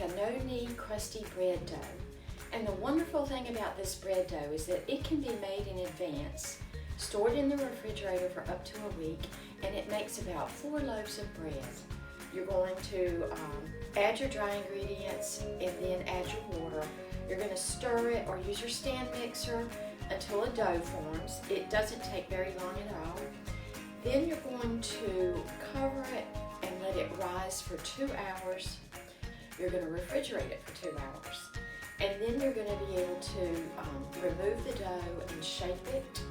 a no-knead crusty bread dough. And the wonderful thing about this bread dough is that it can be made in advance, stored in the refrigerator for up to a week, and it makes about 4 loaves of bread. You're going to add your dry ingredients and then add your water. You're going to stir it or use your stand mixer until a dough forms. It doesn't take very long at all. Then you're going to cover it and let it rise for 2 hours. You're going to refrigerate it for 2 hours. And then you're going to be able to remove the dough and shape it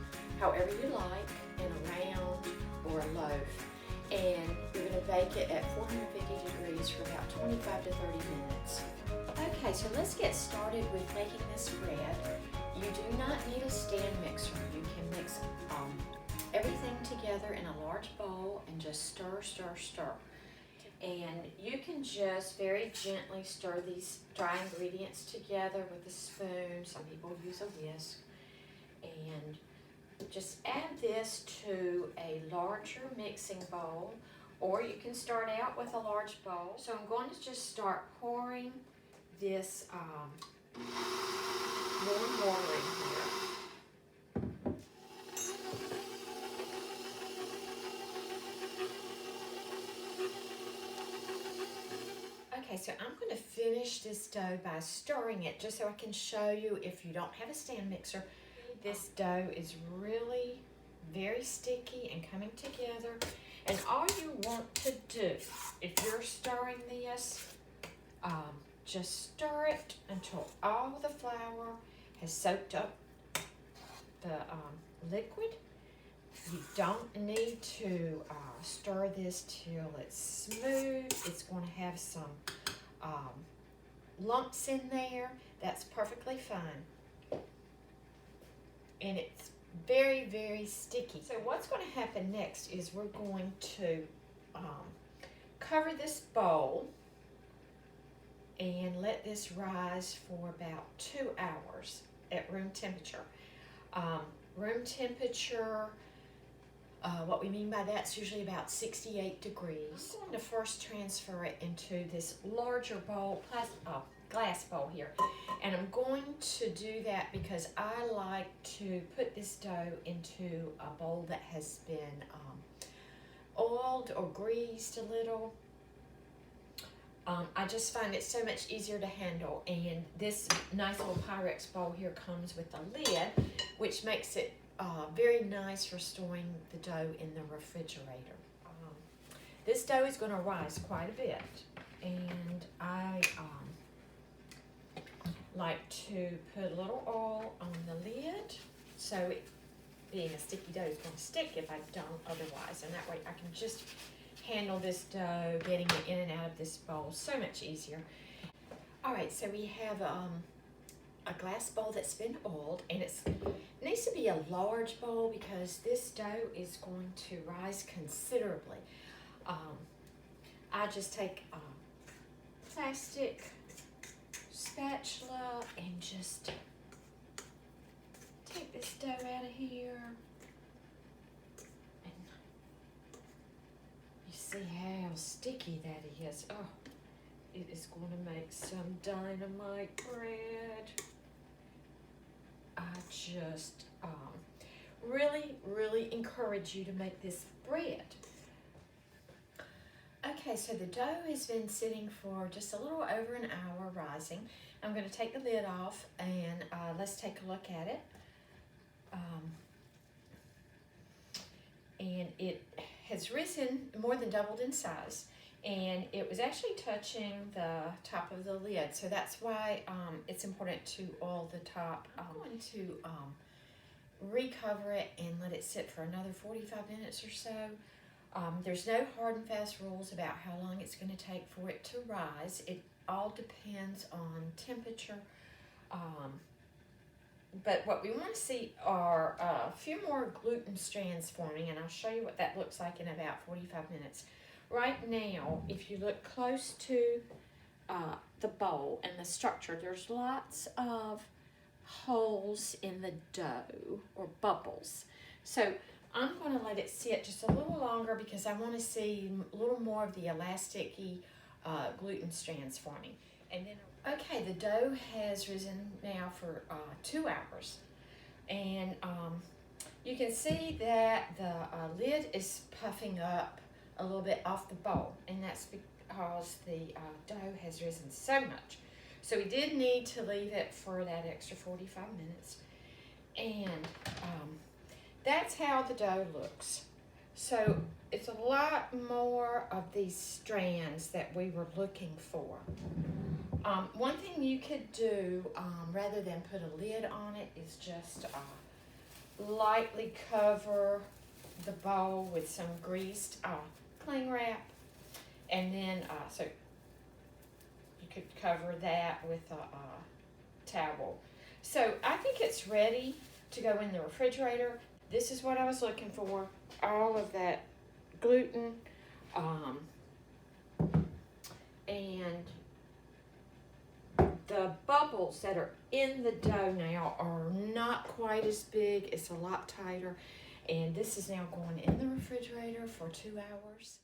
however you like, in a round or a loaf. And you're going to bake it at 450 degrees for about 25 to 30 minutes. Okay, so let's get started with making this bread. You do not need a stand mixer. You can mix everything together in a large bowl and just stir, stir, stir. And you can just very gently stir these dry ingredients together with a spoon. Some people use a whisk. And just add this to a larger mixing bowl, or you can start out with a large bowl. So I'm going to just start pouring this warm water in here. Okay, so I'm going to finish this dough by stirring it just so I can show you if you don't have a stand mixer. This dough is really very sticky and coming together. And all you want to do, if you're stirring this, just stir it until all the flour has soaked up the liquid. You don't need to stir this till it's smooth. It's going to have some lumps in there. That's perfectly fine. And it's very, very sticky. So what's going to happen next is we're going to cover this bowl and let this rise for about 2 hours at room temperature. Room temperature, what we mean by that is usually about 68 degrees. I'm going to first transfer it into this larger bowl, glass bowl here. And I'm going to do that because I like to put this dough into a bowl that has been oiled or greased a little. I just find it so much easier to handle, and this nice little Pyrex bowl here comes with a lid, which makes it very nice for storing the dough in the refrigerator. This dough is going to rise quite a bit, and I like to put a little oil on the lid, so it, being a sticky dough, is going to stick if I don't otherwise, and that way I can just handle this dough, getting it in and out of this bowl so much easier. All right, so we have a glass bowl that's been oiled, and it needs to be a large bowl because this dough is going to rise considerably. I just take a plastic spatula and just take this dough out of here. And you see how sticky that is. Oh, it is going to make some dynamite bread. I just really, really encourage you to make this bread. Okay, so the dough has been sitting for just a little over an hour rising. I'm going to take the lid off and let's take a look at it. And it has risen, more than doubled in size, and it was actually touching the top of the lid, so that's why it's important to oil the top. I'm going to recover it and let it sit for another 45 minutes or so. There's no hard and fast rules about how long it's going to take for it to rise. It all depends on temperature. But what we want to see are a few more gluten strands forming, and I'll show you what that looks like in about 45 minutes. Right now, if you look close to the bowl and the structure, there's lots of holes in the dough, or bubbles. So I'm going to let it sit just a little longer because I want to see a little more of the elasticy gluten strands forming. And then, okay, the dough has risen now for 2 hours. And you can see that the lid is puffing up a little bit off the bowl, and that's because the dough has risen so much. So we did need to leave it for that extra 45 minutes. And that's how the dough looks. So it's a lot more of these strands that we were looking for. One thing you could do, rather than put a lid on it, is just lightly cover the bowl with some greased cling wrap. And then, so you could cover that with a towel. So I think it's ready to go in the refrigerator. This is what I was looking for. All of that gluten, and the bubbles that are in the dough now are not quite as big. It's a lot tighter. And this is now going in the refrigerator for 2 hours.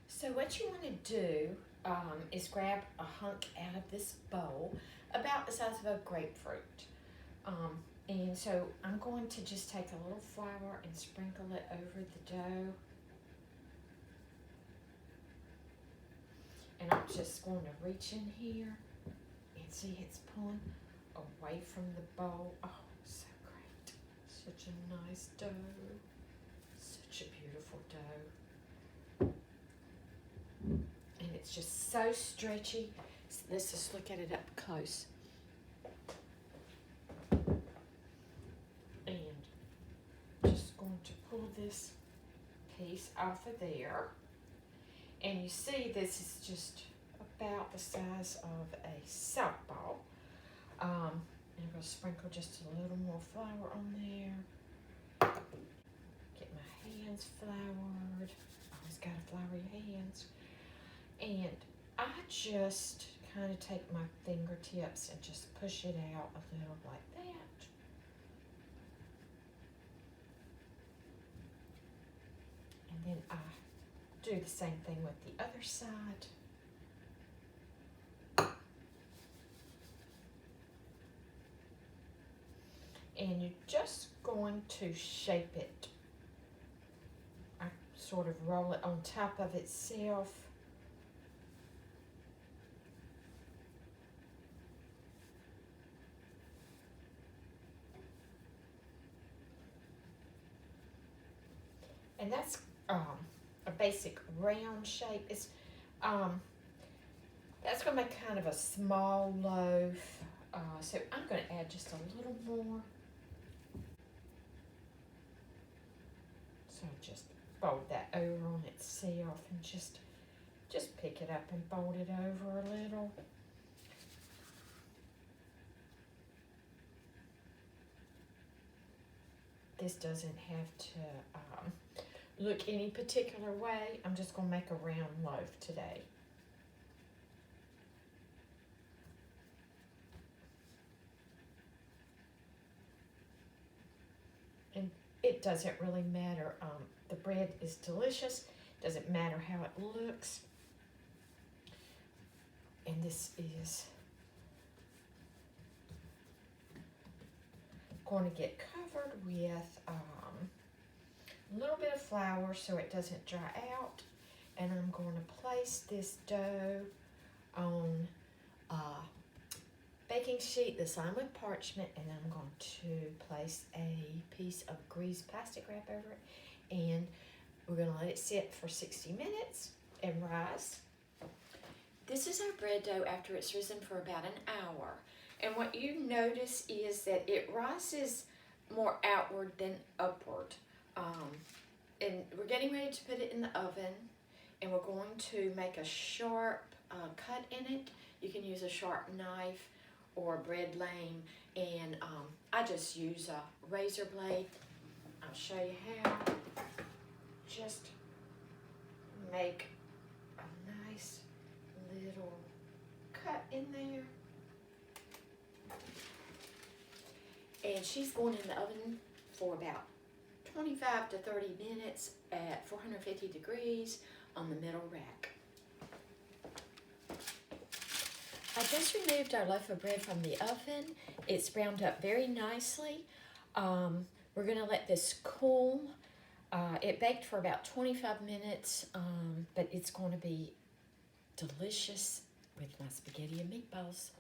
So what you want to do is grab a hunk out of this bowl, about the size of a grapefruit. And so I'm going to just take a little flour and sprinkle it over the dough. And I'm just going to reach in here and see it's pulling away from the bowl. Oh, so great. Such a nice dough. Such a beautiful dough. And it's just so stretchy. So let's just look at it up close. And just going to pull this piece off of there. And you see this is just about the size of a softball. And I'm going to sprinkle just a little more flour on there. Get my hands floured. Always got to flour your hands. And I just kind of take my fingertips and just push it out a little like that. And then I do the same thing with the other side. And you're just going to shape it. I sort of roll it on top of itself. And that's a basic round shape. It's that's going to make kind of a small loaf. So I'm going to add just a little more. So just fold that over on itself and just pick it up and fold it over a little. This doesn't have to look any particular way. I'm just going to make a round loaf today. And it doesn't really matter. The bread is delicious. Doesn't matter how it looks. And this is going to get covered with a little bit of flour so it doesn't dry out. And I'm going to place this dough on a baking sheet, this line with parchment, and I'm going to place a piece of greased plastic wrap over it. And we're going to let it sit for 60 minutes and rise. This is our bread dough after it's risen for about an hour. And what you notice is that it rises more outward than upward. And we're getting ready to put it in the oven, and we're going to make a sharp cut in it. You can use a sharp knife or a bread lame, and I just use a razor blade. I'll show you how. Just make a nice little cut in there. And she's going in the oven for about 25 to 30 minutes at 450 degrees on the middle rack. I just removed our loaf of bread from the oven. It's browned up very nicely. We're going to let this cool. It baked for about 25 minutes, but it's going to be delicious with my spaghetti and meatballs.